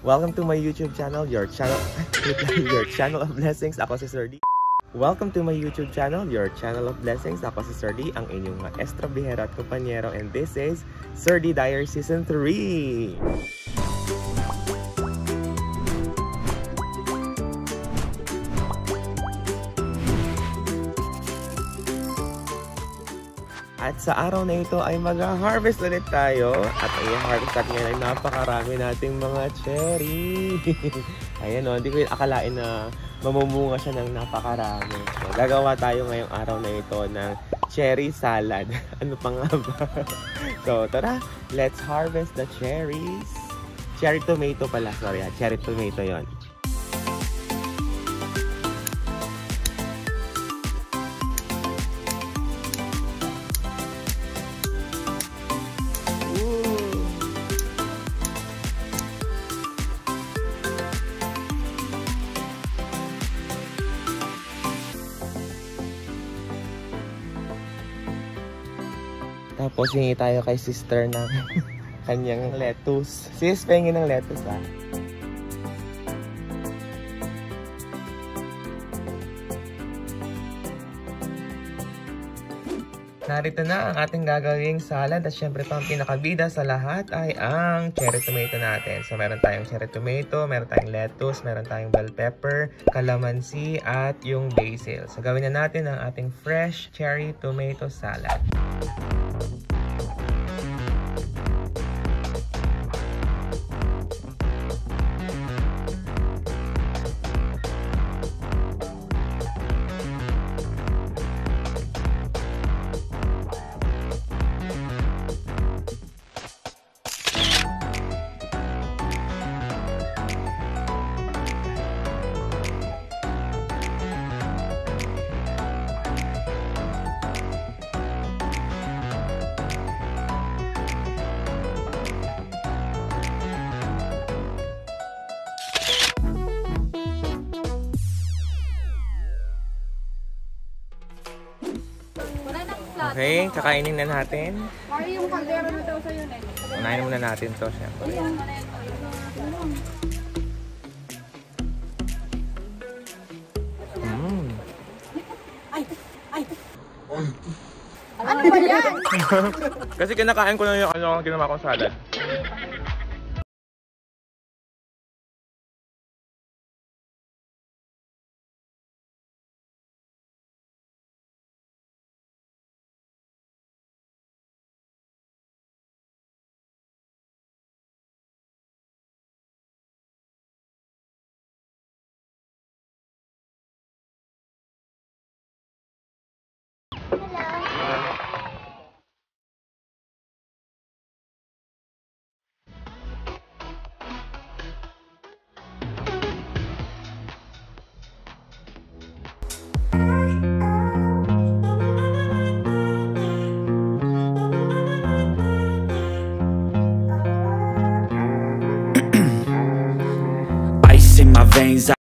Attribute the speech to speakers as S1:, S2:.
S1: Welcome to my YouTube channel, your channel of blessings. Ako si Sir D. Welcome to my YouTube channel, your channel of blessings. Ako si Sir D, ang inyong maestro, bihero at kompanyero. And this is Sir D Diary Season 3. At sa araw na ito ay mag-harvest ulit tayo. At ang i-harvest natin ngayon ay napakarami nating mga cherry. Ayan o, hindi ko yung akalain na mamumunga siya ng napakarami. So, gagawa tayo ngayong araw na ito ng cherry salad. Ano pa nga ba? So tara, let's harvest the cherries. Cherry tomato pala, sorry ha. Cherry tomato yon. Tapos hingi tayo kay sister ng kanyang lettuce. Sis, pahingin ng lettuce ha. Narito na ang ating gagawing salad at syempre pa ang pinakabida sa lahat ay ang cherry tomato natin. So meron tayong cherry tomato, meron tayong lettuce, meron tayong bell pepper, calamansi at yung basil. So gawin na natin ang ating fresh cherry tomato salad. Okay, kakainin na natin.
S2: Ay, yung kaldero na daw sa'yo na eh.
S1: Unahin muna natin to, syempre.
S2: Ano ba yan?
S1: Kasi kinakain ko na yung ginawa kong salad.
S3: in my veins.